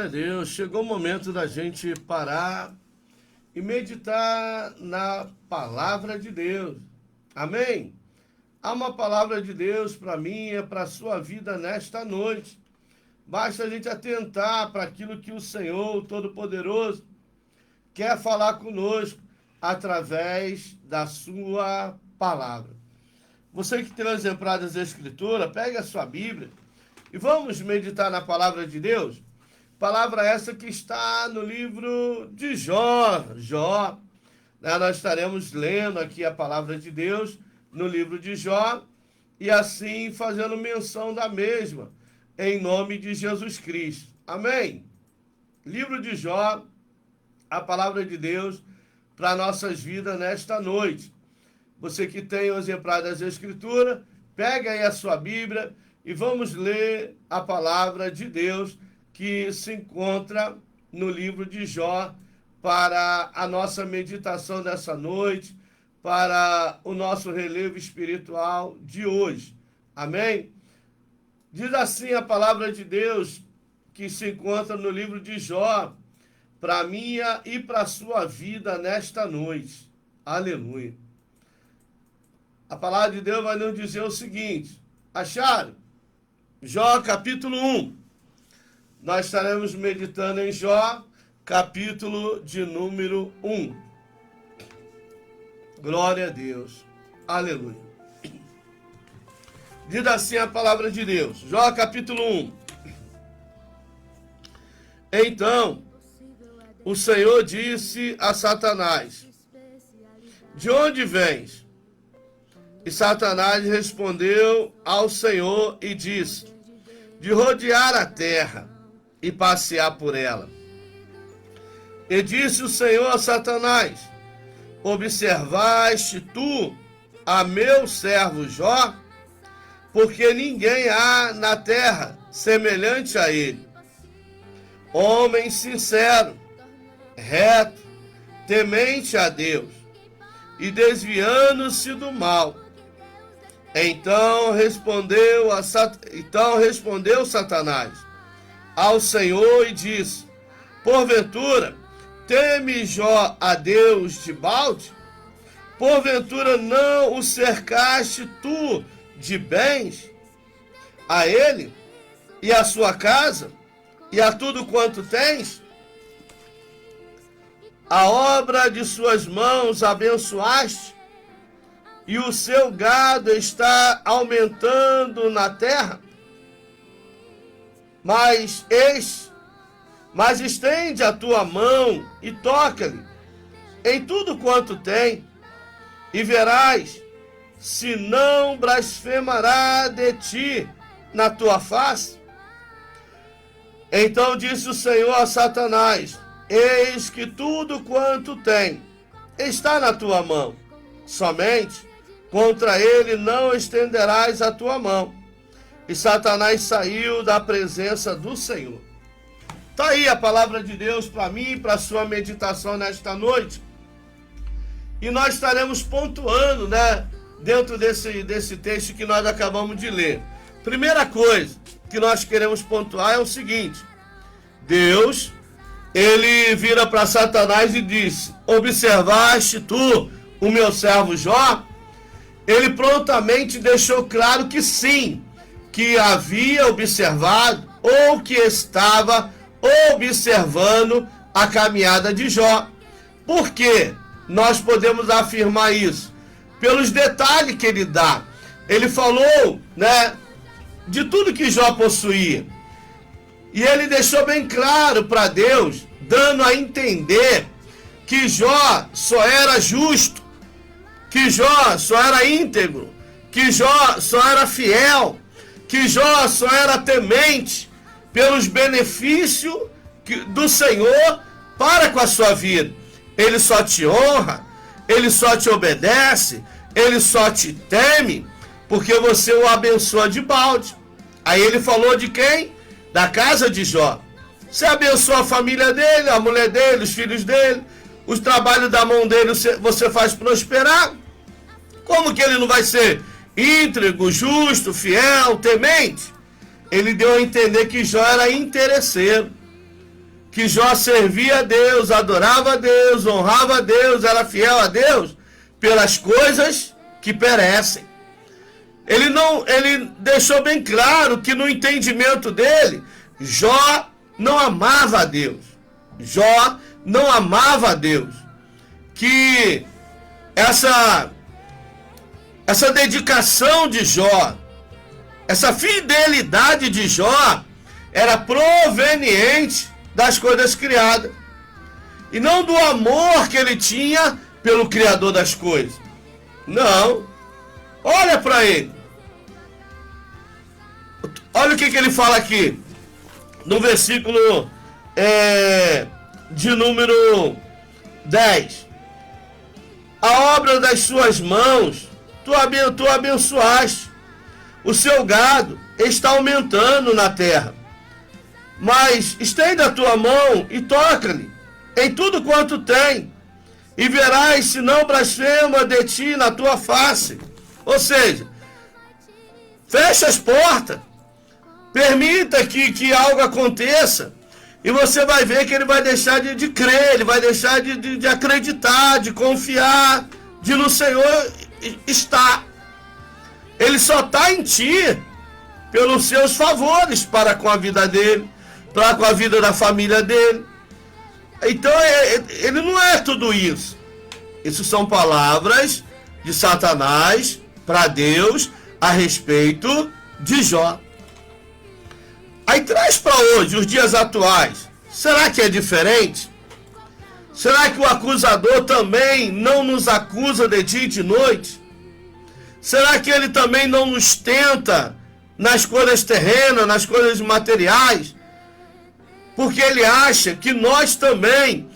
Glória a Deus. Chegou o momento da gente parar e meditar na palavra de Deus. Amém? Há uma palavra de Deus para mim e para a sua vida nesta noite. Basta a gente atentar para aquilo que o Senhor Todo-Poderoso quer falar conosco através da sua palavra. Você que tem um exemplar das Escrituras, pegue a sua Bíblia e vamos meditar na palavra de Deus. Palavra essa que está no livro de Jó. Nós estaremos lendo aqui a palavra de Deus no livro de Jó e assim fazendo menção da mesma, em nome de Jesus Cristo. Amém? Livro de Jó, a palavra de Deus para nossas vidas nesta noite. Você que tem o exemplar das Escrituras, pega aí a sua Bíblia e vamos ler a palavra de Deus que se encontra no livro de Jó para a nossa meditação dessa noite, para o nosso relevo espiritual de hoje. Amém? Diz assim a palavra de Deus que se encontra no livro de Jó, para a minha e para a sua vida nesta noite. Aleluia. A palavra de Deus vai nos dizer o seguinte. Acharam? Jó, capítulo 1. Nós estaremos meditando em Jó, capítulo de número 1. Glória a Deus. Aleluia. Diz assim a palavra de Deus. Jó, capítulo 1. Então, o Senhor disse a Satanás: de onde vens? E Satanás respondeu ao Senhor e disse: de rodear a terra e passear por ela. E disse o Senhor a Satanás: observaste tu a meu servo Jó? Porque ninguém há na terra semelhante a ele, homem sincero, reto, temente a Deus, e desviando-se do mal. Então respondeu Satanás ao Senhor e disse: porventura teme Jó a Deus de balde? Porventura não o cercaste tu de bens a ele e a sua casa e a tudo quanto tens? A obra de suas mãos abençoaste, e o seu gado está aumentando na terra. Mas estende a tua mão e toca-lhe em tudo quanto tem, e verás se não blasfemará de ti na tua face. Então disse o Senhor a Satanás: eis que tudo quanto tem está na tua mão, somente contra ele não estenderás a tua mão. E Satanás saiu da presença do Senhor. Está aí a palavra de Deus para mim e para a sua meditação nesta noite. E nós estaremos pontuando, dentro desse texto que nós acabamos de ler. Primeira coisa que nós queremos pontuar é o seguinte: Deus, ele vira para Satanás e disse: observaste tu o meu servo Jó? Ele prontamente deixou claro que sim, que havia observado ou que estava observando a caminhada de Jó. Por quê? Nós podemos afirmar isso pelos detalhes que ele dá. Ele falou, de tudo que Jó possuía. E ele deixou bem claro para Deus, dando a entender que Jó só era justo, que Jó só era íntegro, que Jó só era fiel, que Jó só era temente pelos benefícios do Senhor para com a sua vida. Ele só te honra, ele só te obedece, ele só te teme, porque você o abençoa de balde. Aí ele falou de quem? Da casa de Jó. Você abençoa a família dele, a mulher dele, os filhos dele, os trabalhos da mão dele você faz prosperar. Como que ele não vai ser íntegro, justo, fiel, temente? Ele deu a entender que Jó era interesseiro. que Jó servia a Deus, adorava a Deus, honrava a Deus, era fiel a Deus pelas coisas que perecem. Ele deixou bem claro que no entendimento dele, Jó não amava a Deus. Jó não amava a Deus. Que essa dedicação de Jó, essa fidelidade de Jó era proveniente das coisas criadas e não do amor que ele tinha pelo Criador das coisas. Não. Olha para ele. Olha o que ele fala aqui no versículo de número 10. A obra das suas mãos tu abençoaste. O seu gado está aumentando na terra. Mas estende a tua mão e toca-lhe em tudo quanto tem, e verás se não blasfema de ti na tua face. Ou seja, fecha as portas, permita que algo aconteça, e você vai ver que ele vai deixar de crer, ele vai deixar de acreditar, de confiar, de no Senhor estar. Ele só está em ti pelos seus favores para com a vida dele, para com a vida da família dele. Então ele não é tudo isso. Isso são palavras de Satanás para Deus a respeito de Jó. Aí traz para hoje, os dias atuais. Será que é diferente? Será que o acusador também não nos acusa de dia e de noite? Será que ele também não nos tenta nas coisas terrenas, nas coisas materiais? Porque ele acha que nós também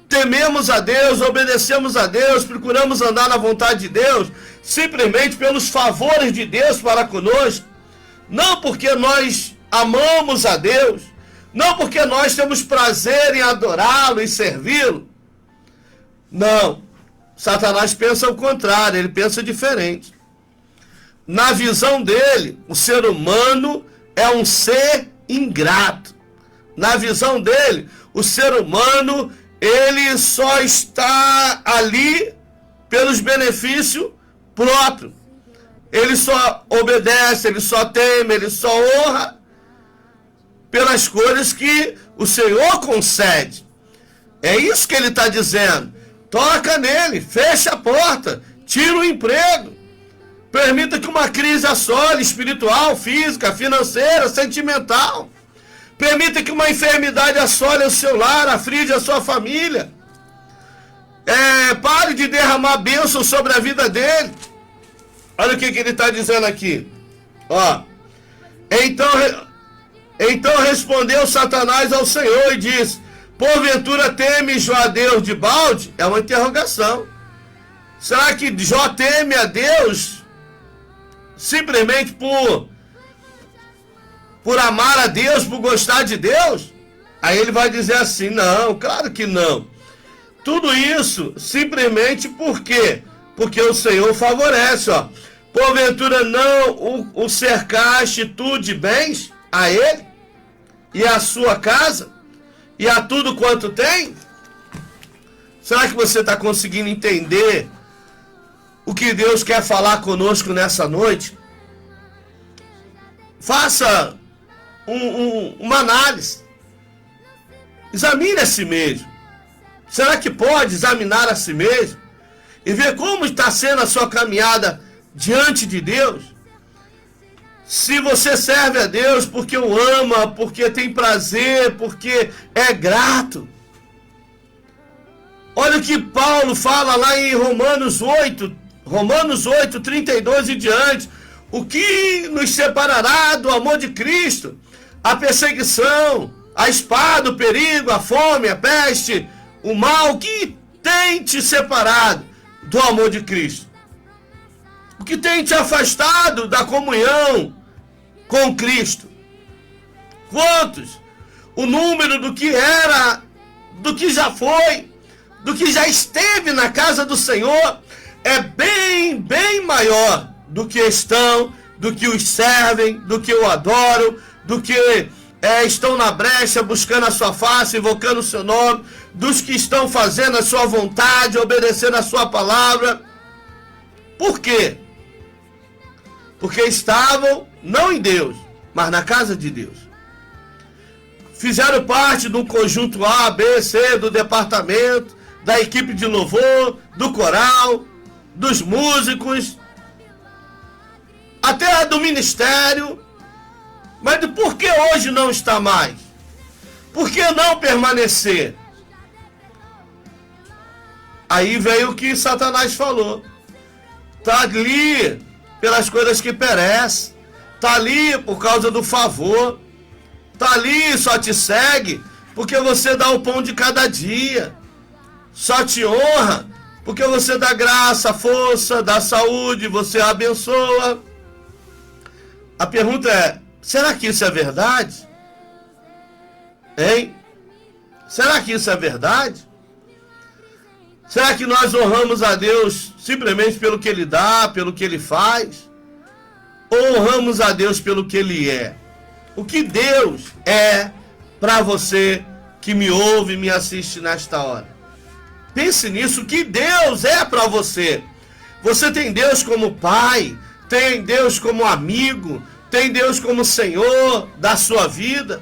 tememos a Deus, obedecemos a Deus, procuramos andar na vontade de Deus, simplesmente pelos favores de Deus para conosco. Não porque nós amamos a Deus, não porque nós temos prazer em adorá-lo e servi-lo. Não. Satanás pensa o contrário, ele pensa diferente. Na visão dele, o ser humano é um ser ingrato. Na visão dele, o ser humano, ele só está ali pelos benefícios próprios. Ele só obedece, ele só teme, ele só honra pelas coisas que o Senhor concede. É isso que ele está dizendo. Toca nele, fecha a porta, tira o emprego. Permita que uma crise assole espiritual, física, financeira, sentimental. Permita que uma enfermidade assole o seu lar, aflige a sua família. Pare de derramar bênção sobre a vida dele. Olha o que ele está dizendo aqui. Ó. Então respondeu Satanás ao Senhor e disse: porventura teme Jó a Deus de balde? É uma interrogação. Será que Jó teme a Deus simplesmente por amar a Deus, por gostar de Deus? Aí ele vai dizer assim: não, claro que não. Tudo isso simplesmente por quê? Porque o Senhor favorece, ó. Porventura não o cercaste tu de bens a ele e a sua casa e a tudo quanto tem? Será que você está conseguindo entender o que Deus quer falar conosco nessa noite? Faça uma análise. Examine a si mesmo. Será que pode examinar a si mesmo e ver como está sendo a sua caminhada diante de Deus? Se você serve a Deus porque o ama, porque tem prazer, porque é grato. Olha o que Paulo fala lá em Romanos 8, 32 e diante. O que nos separará do amor de Cristo? A perseguição, a espada, o perigo, a fome, a peste, o mal. Que tem te separado do amor de Cristo? O que tem te afastado da comunhão com Cristo? Quantos? O número do que era, do que já foi, do que já esteve na casa do Senhor é bem, bem maior do que estão, do que os servem, do que o adoram, do que estão na brecha, buscando a sua face, invocando o seu nome, dos que estão fazendo a sua vontade, obedecendo a sua palavra. Por quê? Porque estavam, não em Deus, mas na casa de Deus. Fizeram parte do conjunto A, B, C, do departamento, da equipe de louvor, do coral, dos músicos, até do ministério. Mas por que hoje não está mais? Por que não permanecer? Aí veio o que Satanás falou. Está ali pelas coisas que perecem. Está ali por causa do favor. Está ali, só te segue porque você dá o pão de cada dia. Só te honra porque você dá graça, força, dá saúde, você abençoa. A pergunta é, será que isso é verdade? Hein? Será que isso é verdade? Será que nós honramos a Deus simplesmente pelo que Ele dá, pelo que Ele faz? Ou honramos a Deus pelo que Ele é? O que Deus é para você que me ouve e me assiste nesta hora? Pense nisso, o que Deus é para você. Você tem Deus como Pai, tem Deus como amigo, tem Deus como Senhor da sua vida?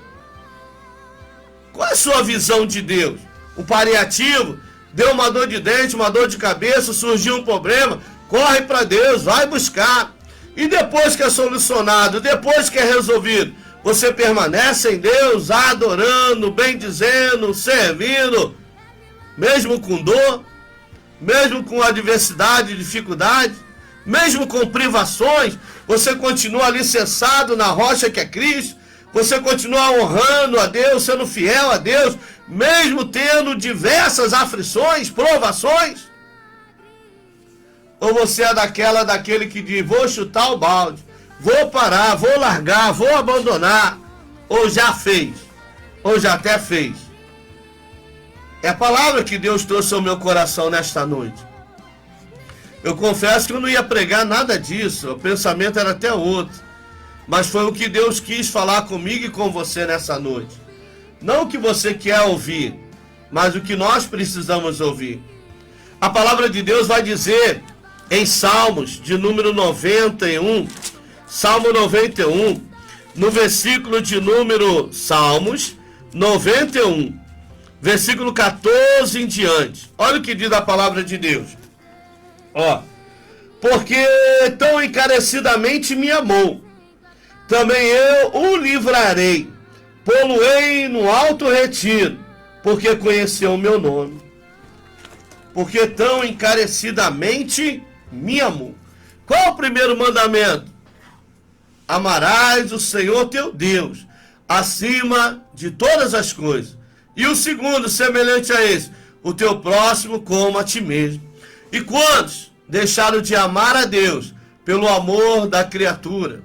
Qual é a sua visão de Deus? Um paliativo? Deu uma dor de dente, uma dor de cabeça, surgiu um problema, corre para Deus, vai buscar. E depois que é solucionado, depois que é resolvido, você permanece em Deus, adorando, bendizendo, servindo, mesmo com dor, mesmo com adversidade, dificuldade, mesmo com privações, você continua alicerçado na rocha que é Cristo, você continua honrando a Deus, sendo fiel a Deus, mesmo tendo diversas aflições, provações? Ou você é daquele que diz, vou chutar o balde, vou parar, vou largar, vou abandonar, ou já fez, ou já até fez? É a palavra que Deus trouxe ao meu coração nesta noite. Eu confesso que eu não ia pregar nada disso, o pensamento era até outro, mas foi o que Deus quis falar comigo e com você nessa noite. Não o que você quer ouvir, mas o que nós precisamos ouvir. A palavra de Deus vai dizer em Salmos de número 91, Salmo 91, no versículo de número Salmos 91, versículo 14 em diante. Olha o que diz a palavra de Deus. Ó, porque tão encarecidamente me amou, também eu o livrarei, pô-lo-ei no alto retiro, porque conheceu o meu nome. Porque tão encarecidamente me amou. Qual é o primeiro mandamento? Amarás o Senhor teu Deus, acima de todas as coisas. E o segundo, semelhante a esse, o teu próximo como a ti mesmo. E quantos deixaram de amar a Deus pelo amor da criatura?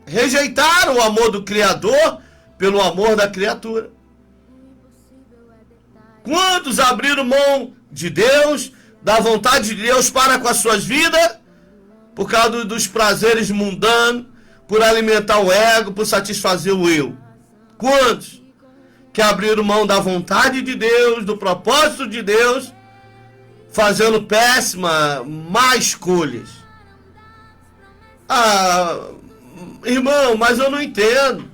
Rejeitaram o amor do Criador pelo amor da criatura. Quantos abriram mão de Deus, da vontade de Deus para com as suas vidas, por causa dos prazeres mundanos, por alimentar o ego, por satisfazer o eu? Quantos que abriram mão da vontade de Deus, do propósito de Deus, fazendo má escolhas? Ah, irmão, mas eu não entendo.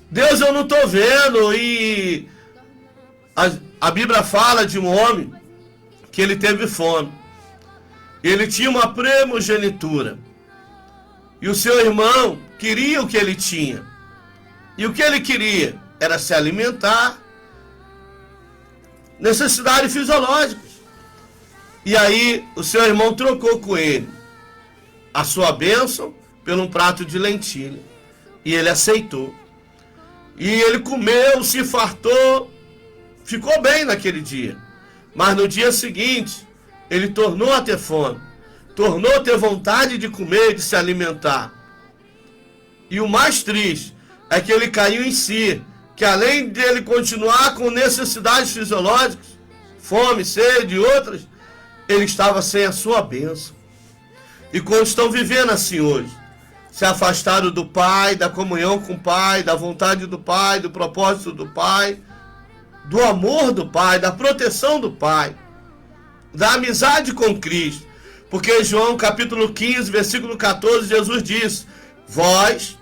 Deus eu não estou vendo. E a Bíblia fala de um homem que ele teve fome. Ele tinha uma primogenitura. E o seu irmão queria o que ele tinha. E o que ele queria era se alimentar. Necessidades fisiológicas. E aí o seu irmão trocou com ele a sua bênção por um prato de lentilha. E ele aceitou. E ele comeu, se fartou, ficou bem naquele dia. Mas no dia seguinte, ele tornou a ter fome. Tornou a ter vontade de comer, de se alimentar. E o mais triste é que ele caiu em si. Que além de ele continuar com necessidades fisiológicas, fome, sede e outras, ele estava sem a sua bênção. E como estão vivendo assim hoje? se afastaram do Pai, da comunhão com o Pai, da vontade do Pai, do propósito do Pai, do amor do Pai, da proteção do Pai, da amizade com Cristo. Porque João capítulo 15, versículo 14, Jesus diz: vós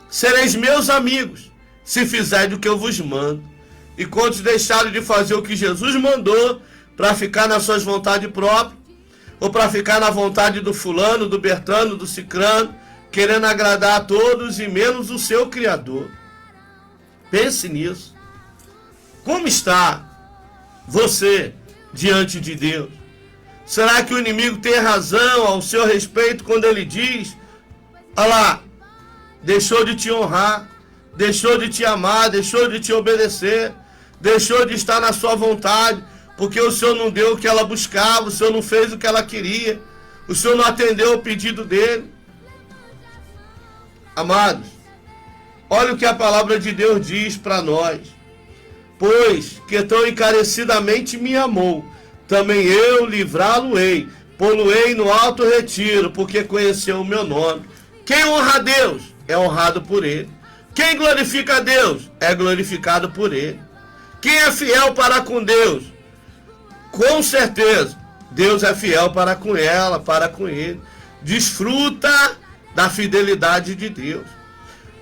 sereis meus amigos, se fizerdes o que eu vos mando. E quantos deixaram de fazer o que Jesus mandou para ficar nas suas vontades próprias, ou para ficar na vontade do fulano, do bertano, do cicrano, querendo agradar a todos e menos o seu Criador? Pense nisso. Como está você diante de Deus? Será que o inimigo tem razão ao seu respeito quando ele diz: olha lá, deixou de te honrar, deixou de te amar, deixou de te obedecer, deixou de estar na sua vontade, porque o Senhor não deu o que ela buscava, o Senhor não fez o que ela queria, o Senhor não atendeu o pedido dele? Amados, olha o que a palavra de Deus diz para nós: pois que tão encarecidamente me amou, também eu livrá-lo-ei, pô-lo-ei no alto retiro, porque conheceu o meu nome. Quem honra a Deus é honrado por ele. Quem glorifica a Deus é glorificado por ele. Quem é fiel para com Deus, com certeza, Deus é fiel para com ela, para com ele. Desfruta da fidelidade de Deus.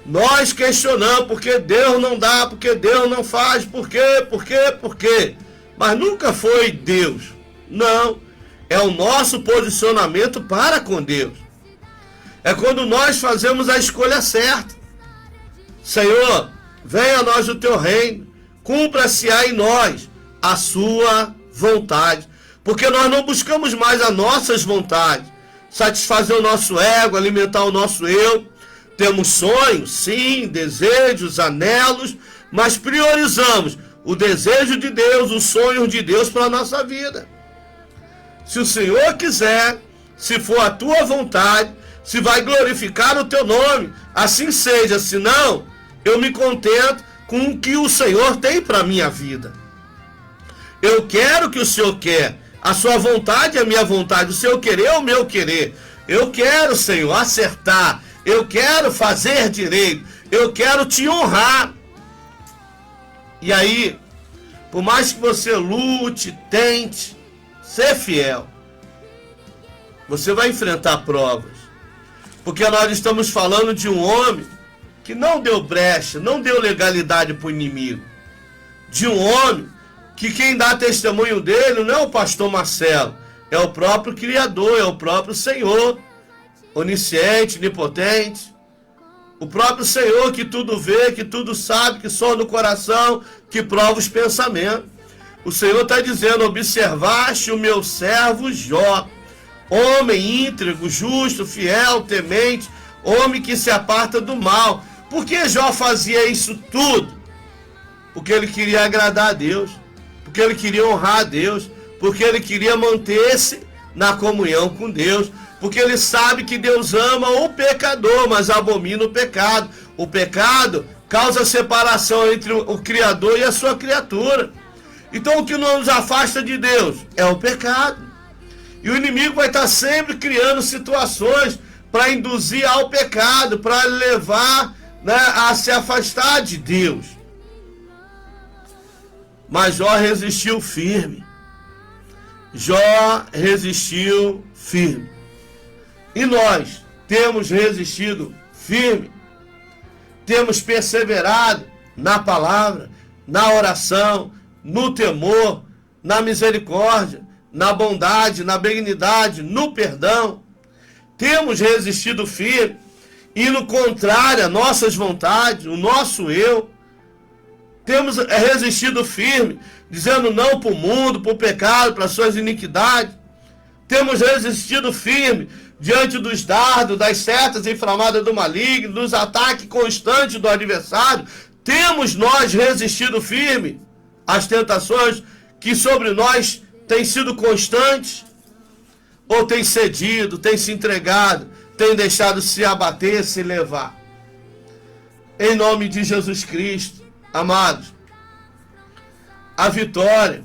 Nós questionamos porque Deus não dá, porque Deus não faz, por quê? Mas nunca foi Deus. Não. É o nosso posicionamento para com Deus. É quando nós fazemos a escolha certa. Senhor, venha a nós o teu reino, cumpra-se-á em nós a sua vontade. Porque nós não buscamos mais as nossas vontades, satisfazer o nosso ego, alimentar o nosso eu. Temos sonhos, sim, desejos, anelos, mas priorizamos o desejo de Deus, os sonhos de Deus para a nossa vida. Se o Senhor quiser, se for a tua vontade, se vai glorificar o teu nome, assim seja. Se não, eu me contento com o que o Senhor tem para a minha vida. Eu quero o que o Senhor quer. A sua vontade é a minha vontade. O seu querer é o meu querer. Eu quero, Senhor, acertar. Eu quero fazer direito. Eu quero te honrar. E aí, por mais que você lute, tente ser fiel, você vai enfrentar provas. Porque nós estamos falando de um homem que não deu brecha, não deu legalidade para o inimigo. De um homem que quem dá testemunho dele não é o pastor Marcelo, é o próprio Criador, é o próprio Senhor, onisciente, onipotente. O próprio Senhor que tudo vê, que tudo sabe, que sonda o coração, que prova os pensamentos. O Senhor está dizendo: observaste o meu servo Jó, homem íntegro, justo, fiel, temente, homem que se aparta do mal. Por que Jó fazia isso tudo? Porque ele queria agradar a Deus, porque ele queria honrar a Deus, porque ele queria manter-se na comunhão com Deus, porque ele sabe que Deus ama o pecador, mas abomina o pecado. O pecado causa separação entre o Criador e a sua criatura. Então o que nos afasta de Deus é o pecado. E o inimigo vai estar sempre criando situações para induzir ao pecado, para levar, a se afastar de Deus. Mas Jó resistiu firme. Jó resistiu firme. E nós temos resistido firme, temos perseverado na palavra, na oração, no temor, na misericórdia, na bondade, na benignidade, no perdão. Temos resistido firme, indo contrário às nossas vontades, o nosso eu. Temos resistido firme, dizendo não para o mundo, para o pecado, para as suas iniquidades. Temos resistido firme diante dos dardos, das setas inflamadas do maligno, dos ataques constantes do adversário. Temos nós resistido firme às tentações que sobre nós têm sido constantes? Ou tem cedido, tem se entregado, tem deixado se abater, se levar? Em nome de Jesus Cristo, amados, a vitória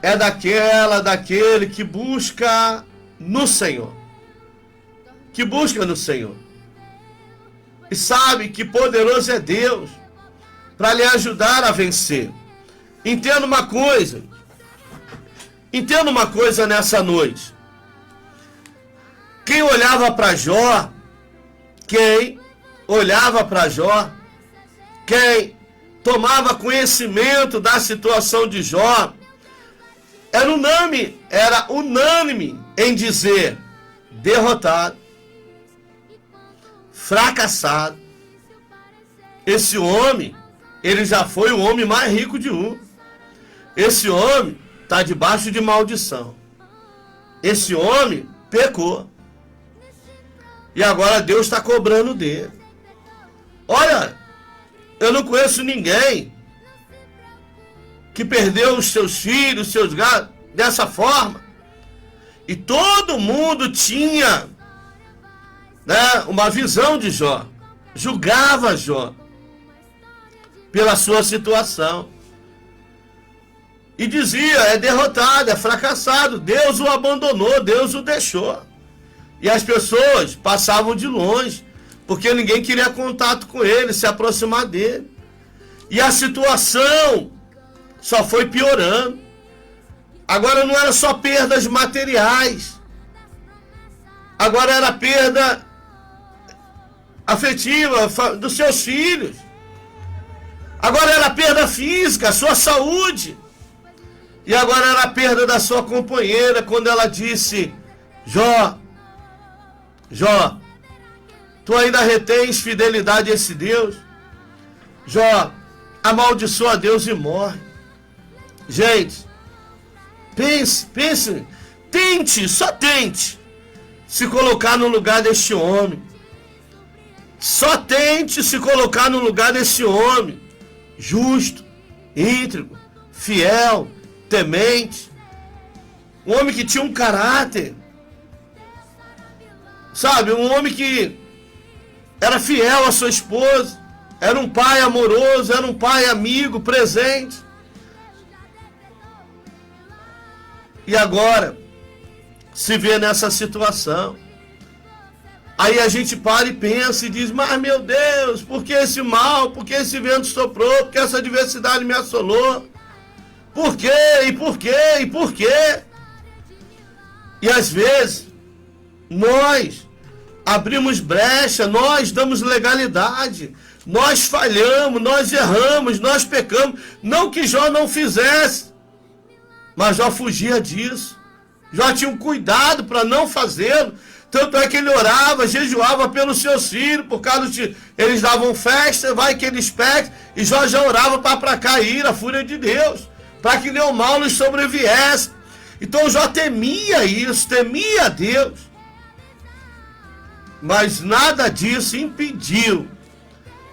é daquele que busca no Senhor. Que busca no Senhor. e sabe que poderoso é Deus para lhe ajudar a vencer. Entenda uma coisa nessa noite. Quem olhava para Jó, quem tomava conhecimento da situação de Jó, era unânime em dizer: derrotado, fracassado. Esse homem, ele já foi o homem mais rico de Ur. Esse homem está debaixo de maldição. Esse homem pecou. E agora Deus está cobrando dele. Olha, eu não conheço ninguém que perdeu os seus filhos, seus gatos, dessa forma. E todo mundo tinha, né, uma visão de Jó. Julgava Jó pela sua situação. E dizia: é derrotado, é fracassado, Deus o abandonou, Deus o deixou. E as pessoas passavam de longe, porque ninguém queria contato com ele, se aproximar dele. E a situação só foi piorando. Agora não era só perdas materiais. Agora era perda afetiva dos seus filhos. Agora era perda física, a sua saúde. E agora era a perda da sua companheira, quando ela disse: Jó, tu ainda retens fidelidade a esse Deus? Jó, amaldiçoa a Deus e morre. Gente, pense, só tente se colocar no lugar deste homem. Só tente se colocar no lugar desse homem, justo, íntegro, fiel, temente, um homem que tinha um caráter, sabe, um homem que era fiel à sua esposa, era um pai amoroso, era um pai amigo, presente. E agora se vê nessa situação. Aí a gente para e pensa e diz: mas meu Deus, por que esse mal? Por que esse vento soprou? Por que essa adversidade me assolou? Por quê? E por quê? E por quê? E às vezes nós abrimos brecha, nós damos legalidade, nós falhamos, nós erramos, nós pecamos. Não que Jó não fizesse, mas Jó fugia disso. Jó tinha um cuidado para não fazê-lo. Tanto é que ele orava, jejuava pelos seus filhos, por causa de eles davam festa, vai que eles pecam, e Jó já orava para aplacar a fúria de Deus, para que nenhum mal nos sobreviesse. Então Jó temia isso, temia a Deus. Mas nada disso impediu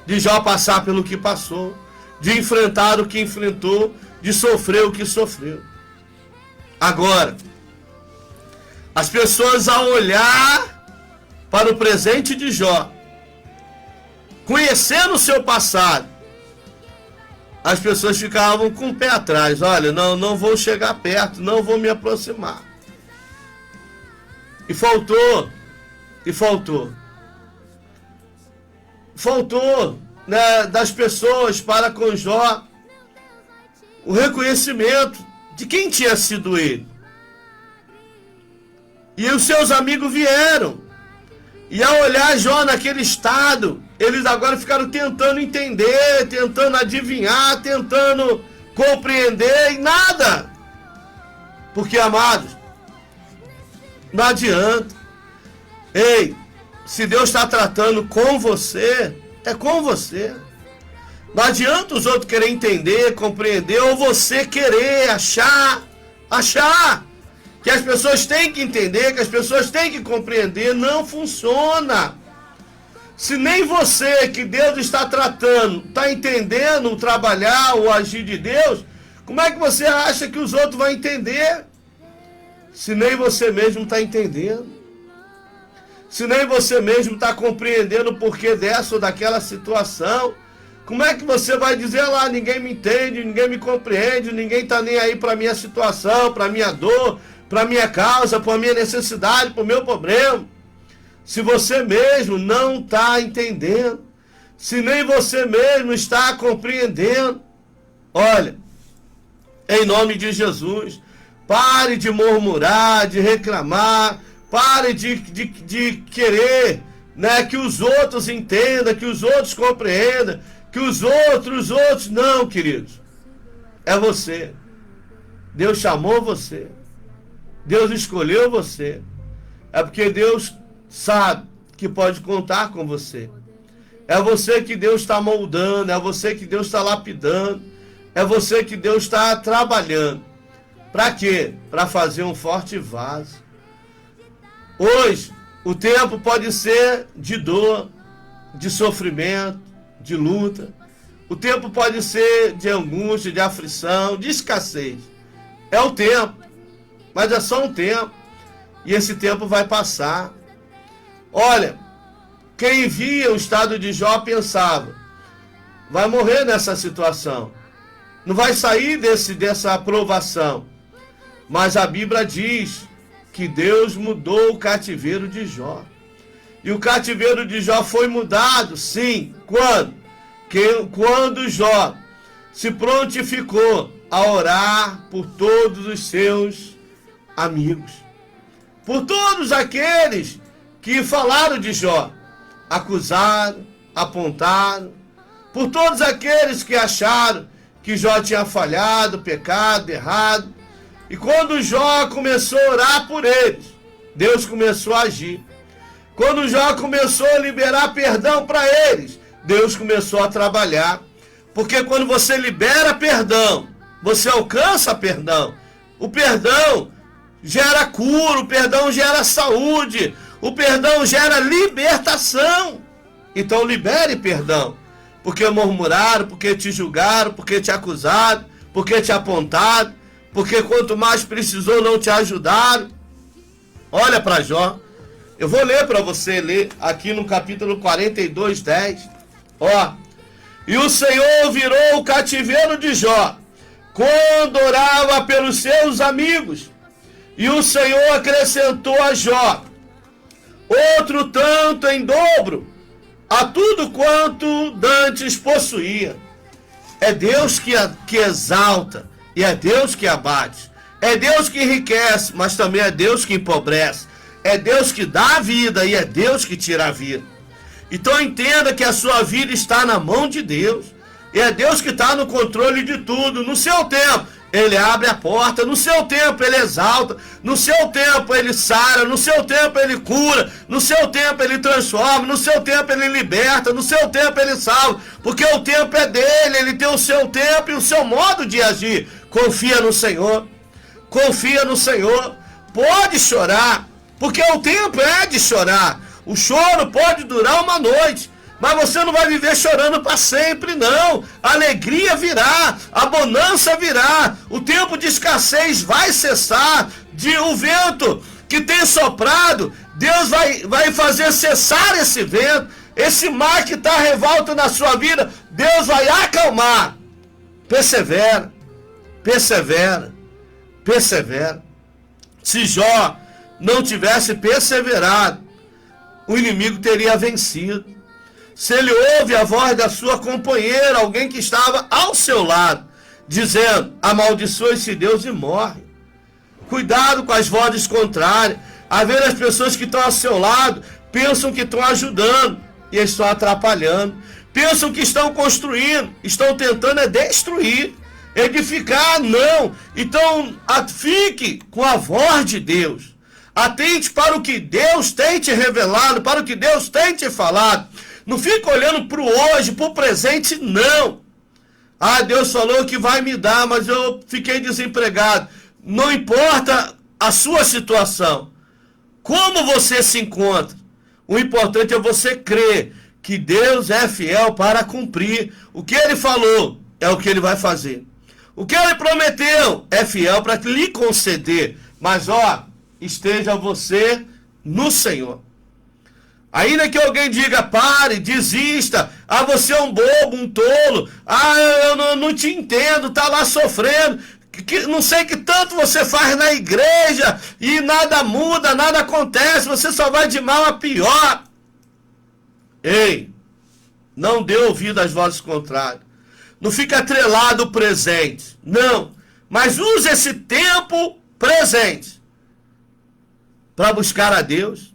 de Jó passar pelo que passou, de enfrentar o que enfrentou, de sofrer o que sofreu. Agora, as pessoas, ao olhar para o presente de Jó, conhecendo o seu passado, as pessoas ficavam com o pé atrás. Olha, não vou chegar perto, não vou me aproximar. E faltou, né, das pessoas para com Jó o reconhecimento de quem tinha sido ele. E os seus amigos vieram. E ao olhar Jó naquele estado, eles agora ficaram tentando entender, tentando adivinhar, tentando compreender, e nada. Porque, amados, não adianta. Ei, se Deus está tratando com você, é com você. Não adianta os outros querer entender, compreender, ou você querer achar que as pessoas têm que entender, que as pessoas têm que compreender. Não funciona. Se nem você, que Deus está tratando, está entendendo o trabalhar, o agir de Deus, como é que você acha que os outros vão entender? Se nem você mesmo está entendendo. Se nem você mesmo está compreendendo o porquê dessa ou daquela situação, como é que você vai dizer lá: ninguém me entende, ninguém me compreende, ninguém está nem aí para a minha situação, para a minha dor, para a minha causa, para a minha necessidade, para o meu problema, se você mesmo não está entendendo? se nem você mesmo está compreendendo. Olha, em nome de Jesus, pare de murmurar, de reclamar, pare de querer, né, que os outros entendam, que os outros compreendam, que os outros, não, queridos. É você. Deus chamou você. Deus escolheu você. É porque Deus sabe que pode contar com você. É você que Deus está moldando, é você que Deus está lapidando, é você que Deus está trabalhando. Para quê? Para fazer um forte vaso. Hoje, o tempo pode ser de dor, de sofrimento, de luta. O tempo pode ser de angústia, de aflição, de escassez. É o tempo, mas é só um tempo. E esse tempo vai passar. Olha, quem via o estado de Jó pensava, vai morrer nessa situação. Não vai sair dessa aprovação. Mas a Bíblia diz que Deus mudou o cativeiro de Jó. E o cativeiro de Jó foi mudado, sim. Quando? Quando Jó se prontificou a orar por todos os seus amigos. Por todos aqueles que falaram de Jó, acusaram, apontaram. Por todos aqueles que acharam que Jó tinha falhado, pecado, errado. E quando Jó começou a orar por eles, Deus começou a agir. Quando Jó começou a liberar perdão para eles, Deus começou a trabalhar. Porque quando você libera perdão, você alcança perdão. O perdão gera cura, o perdão gera saúde, o perdão gera libertação. Então libere perdão. Porque murmuraram, porque te julgaram, porque te acusaram, porque te apontaram, porque quanto mais precisou não te ajudaram. Olha para Jó. Eu vou ler para você, ler aqui no capítulo 42, 10. Ó. E o Senhor virou o cativeiro de Jó, quando orava pelos seus amigos. E o Senhor acrescentou a Jó outro tanto em dobro a tudo quanto dantes possuía. É Deus que exalta e é Deus que abate. É Deus que enriquece, mas também é Deus que empobrece. É Deus que dá a vida e é Deus que tira a vida. Então entenda que a sua vida está na mão de Deus. E é Deus que está no controle de tudo. No seu tempo, Ele abre a porta. No seu tempo, Ele exalta. No seu tempo, Ele sara. No seu tempo, Ele cura. No seu tempo, Ele transforma. No seu tempo, Ele liberta. No seu tempo, Ele salva. Porque o tempo é dele. Ele tem o seu tempo e o seu modo de agir. Confia no Senhor. Confia no Senhor. Pode chorar, porque o tempo é de chorar. O choro pode durar uma noite, mas você não vai viver chorando para sempre, não. A alegria virá, a bonança virá, o tempo de escassez vai cessar. O vento que tem soprado, Deus vai fazer cessar esse vento. Esse mar que está revolto na sua vida, Deus vai acalmar. Persevera, persevera, persevera. Se Jó não tivesse perseverado, o inimigo teria vencido. Se ele ouve a voz da sua companheira, alguém que estava ao seu lado, dizendo, amaldiçoa esse Deus e morre. Cuidado com as vozes contrárias. Às vezes as pessoas que estão ao seu lado pensam que estão ajudando e estão atrapalhando. Pensam que estão construindo, estão tentando destruir, edificar, não. Então fique com a voz de Deus. Atente para o que Deus tem te revelado, para o que Deus tem te falado. Não fica olhando para o hoje, para o presente, não. Ah, Deus falou que vai me dar, mas eu fiquei desempregado. Não importa a sua situação, como você se encontra. O importante é você crer que Deus é fiel para cumprir. O que Ele falou é o que Ele vai fazer. O que Ele prometeu é fiel para lhe conceder. Mas esteja você no Senhor. Ainda que alguém diga, pare, desista, você é um bobo, um tolo, eu não te entendo, tá lá sofrendo, não sei que tanto você faz na igreja e nada muda, nada acontece, você só vai de mal a pior. Ei, Não dê ouvido às vozes contrárias. Não fique atrelado ao presente. Não. Mas use esse tempo presente para buscar a Deus.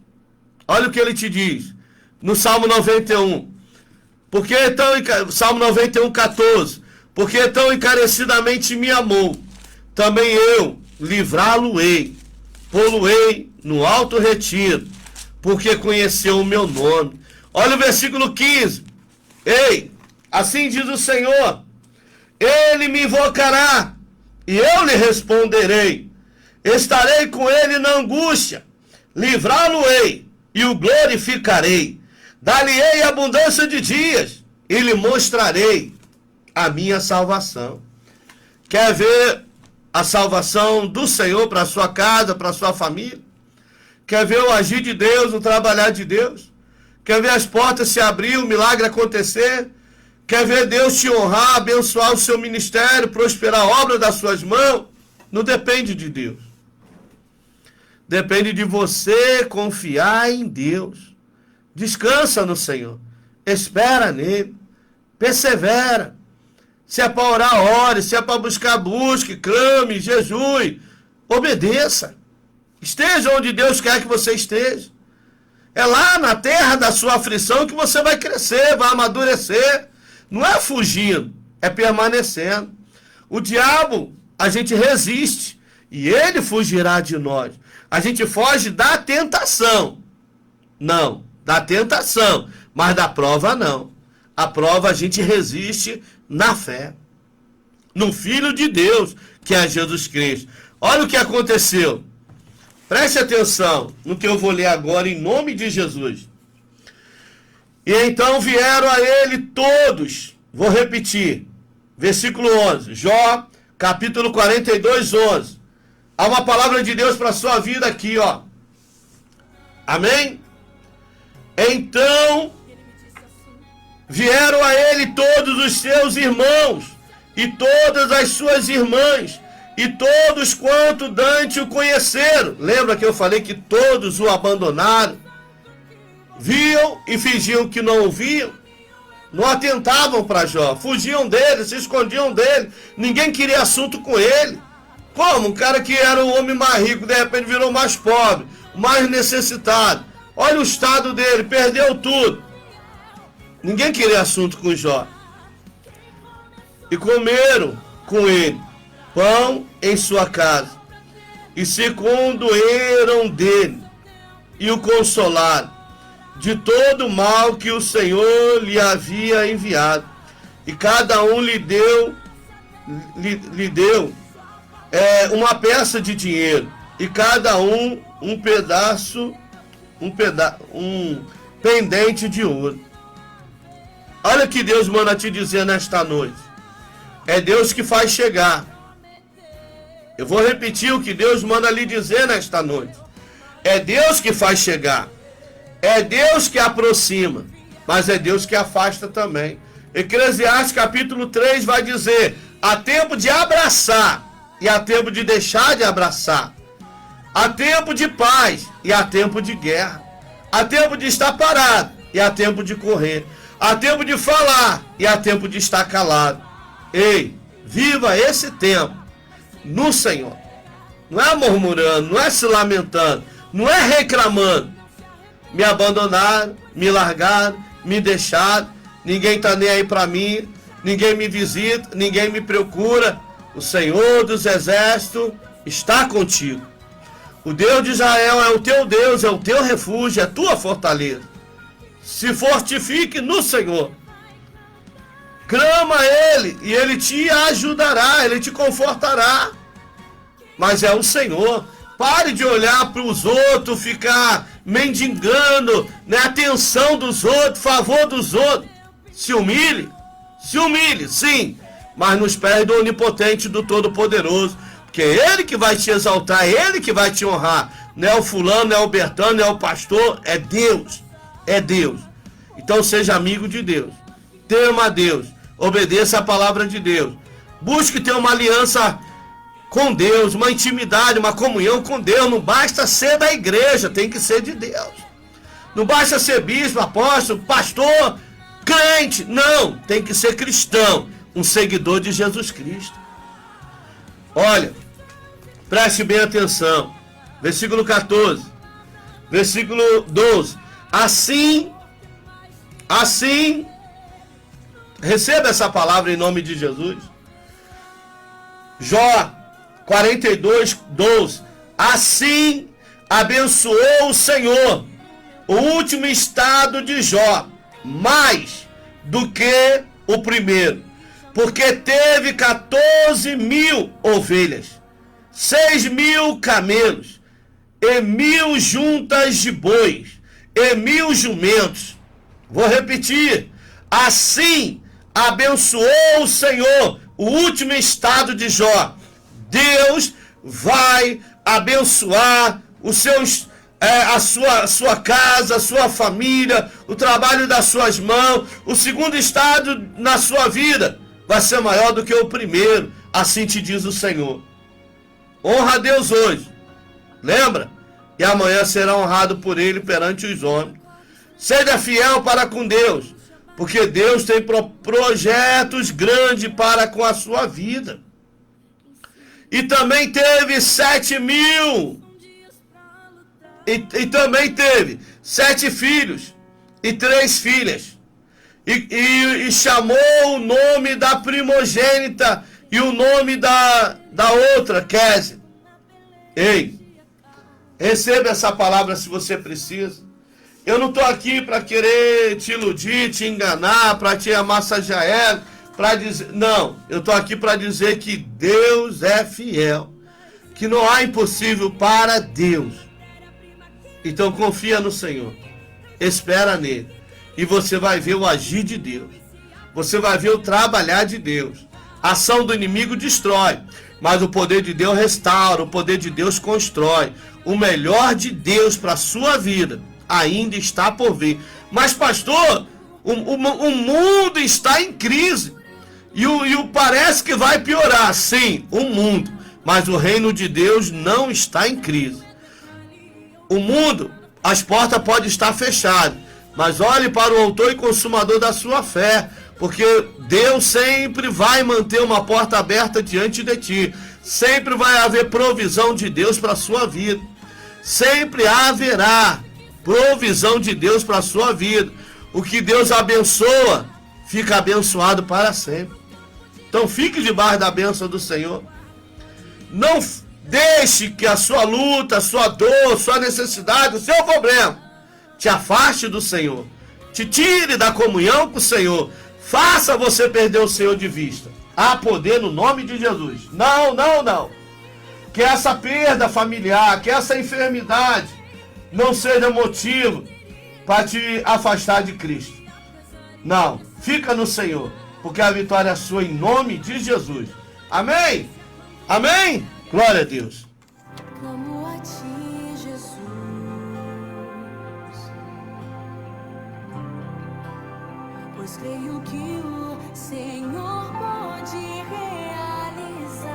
Olha o que ele te diz no Salmo 91. Salmo 91, 14. Porque tão encarecidamente me amou, também eu livrá-lo-ei, pô-lo-ei no alto retiro, porque conheceu o meu nome. Olha o versículo 15. Ei, assim diz o Senhor, ele me invocará, e eu lhe responderei. Estarei com ele na angústia, livrá-lo-ei, e o glorificarei. Dar-lhe-ei abundância de dias, e lhe mostrarei a minha salvação. Quer ver a salvação do Senhor para a sua casa, para a sua família? Quer ver o agir de Deus, o trabalhar de Deus? Quer ver as portas se abrir, o milagre acontecer? Quer ver Deus te honrar, abençoar o seu ministério, prosperar a obra das suas mãos? Não depende de Deus. Depende de você confiar em Deus. Descansa no Senhor. Espera nele. Persevera. Se é para orar, ore. Se é para buscar, busque, clame, jejue. Obedeça. Esteja onde Deus quer que você esteja. É lá na terra da sua aflição que você vai crescer, vai amadurecer. Não é fugindo, é permanecendo. O diabo, a gente resiste e ele fugirá de nós. A gente foge da tentação. Não, da tentação, mas da prova não. A prova a gente resiste na fé, no Filho de Deus, que é Jesus Cristo. Olha o que aconteceu. Preste atenção no que eu vou ler agora em nome de Jesus. E então vieram a ele todos, vou repetir, versículo 11, Jó, capítulo 42, 11. Há uma palavra de Deus para a sua vida aqui, ó. Amém? Então vieram a ele todos os seus irmãos e todas as suas irmãs, e todos quanto dante o conheceram. Lembra que eu falei que todos o abandonaram? Viam e fingiam que não o viam. Não atentavam para Jó. Fugiam dele, se escondiam dele. Ninguém queria assunto com ele. Como? Um cara que era o homem mais rico, de repente virou mais pobre, mais necessitado. Olha o estado dele, perdeu tudo. Ninguém queria assunto com Jó. E comeram com ele pão em sua casa, e se condoeram dele, e o consolaram de todo o mal que o Senhor lhe havia enviado. E cada um lhe deu uma peça de dinheiro, e cada um um pendente de ouro. Olha o que Deus manda te dizer nesta noite. É Deus que faz chegar. Eu vou repetir o que Deus manda lhe dizer nesta noite. É Deus que faz chegar. É Deus que aproxima. Mas é Deus que afasta também. Eclesiastes capítulo 3 vai dizer: há tempo de abraçar e há tempo de deixar de abraçar. Há tempo de paz e há tempo de guerra. Há tempo de estar parado e há tempo de correr. Há tempo de falar e há tempo de estar calado. Ei, viva esse tempo no Senhor. Não é murmurando, não é se lamentando, não é reclamando. Me abandonaram, me largaram, me deixaram, ninguém está nem aí para mim, ninguém me visita, ninguém me procura. O Senhor dos Exércitos está contigo. O Deus de Israel é o teu Deus, é o teu refúgio, é a tua fortaleza. Se fortifique no Senhor. Clama a Ele e Ele te ajudará, Ele te confortará. Mas é o Senhor. Pare de olhar para os outros, ficar mendigando, né, atenção dos outros, favor dos outros. Se humilhe, sim, mas nos pés do Onipotente, do Todo-Poderoso. Porque é Ele que vai te exaltar, é Ele que vai te honrar. Não é o fulano, não é o Bertano, não é o pastor, é Deus. É Deus. Então seja amigo de Deus. Tema a Deus. Obedeça a palavra de Deus. Busque ter uma aliança com Deus, uma intimidade, uma comunhão com Deus. Não basta ser da igreja, tem que ser de Deus. Não basta ser bispo, apóstolo, pastor, crente. Não, tem que ser cristão, um seguidor de Jesus Cristo. Olha, preste bem atenção. Versículo 14, versículo 12. Assim, receba essa palavra em nome de Jesus. Jó 42, 12. Assim abençoou o Senhor o último estado de Jó, mais do que o primeiro, porque teve 14.000 ovelhas, 6.000 camelos, e 1.000 juntas de bois, e 1.000 jumentos. Vou repetir. Assim abençoou o Senhor o último estado de Jó. Deus vai abençoar os seus, a sua casa, a sua família, o trabalho das suas mãos. O segundo estado na sua vida vai ser maior do que o primeiro. Assim te diz o Senhor. Honra a Deus hoje. Lembra? E amanhã será honrado por Ele perante os homens. Seja fiel para com Deus, porque Deus tem projetos grandes para com a sua vida. E também teve 7.000. E também teve 7 filhos e 3 filhas. E chamou o nome da primogênita e o nome da outra, Kézia. Ei, receba essa palavra se você precisa. Eu não estou aqui para querer te iludir, te enganar, para te massagear, para dizer... Não, eu estou aqui para dizer que Deus é fiel, que não há impossível para Deus. Então confia no Senhor, espera nele, e você vai ver o agir de Deus, você vai ver o trabalhar de Deus. A ação do inimigo destrói, mas o poder de Deus restaura, o poder de Deus constrói. O melhor de Deus para a sua vida ainda está por vir. Mas pastor, o mundo está em crise, e parece que vai piorar. Sim, o mundo, mas o reino de Deus não está em crise. O mundo, as portas podem estar fechadas, mas olhe para o autor e consumador da sua fé, porque Deus sempre vai manter uma porta aberta diante de ti. Sempre vai haver provisão de Deus para a sua vida. Sempre haverá provisão de Deus para a sua vida. O que Deus abençoa, fica abençoado para sempre. Então fique debaixo da bênção do Senhor. Não deixe que a sua luta, a sua dor, a sua necessidade, o seu problema te afaste do Senhor, te tire da comunhão com o Senhor, faça você perder o Senhor de vista. Há poder no nome de Jesus. Não, não, não. Que essa perda familiar, que essa enfermidade não seja motivo para te afastar de Cristo. Não, fica no Senhor, porque a vitória é sua em nome de Jesus. Amém? Amém? Glória a Deus. Clamo a ti, Jesus, pois creio que o Senhor pode realizar.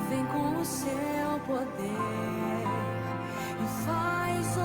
Vem com o seu poder e faz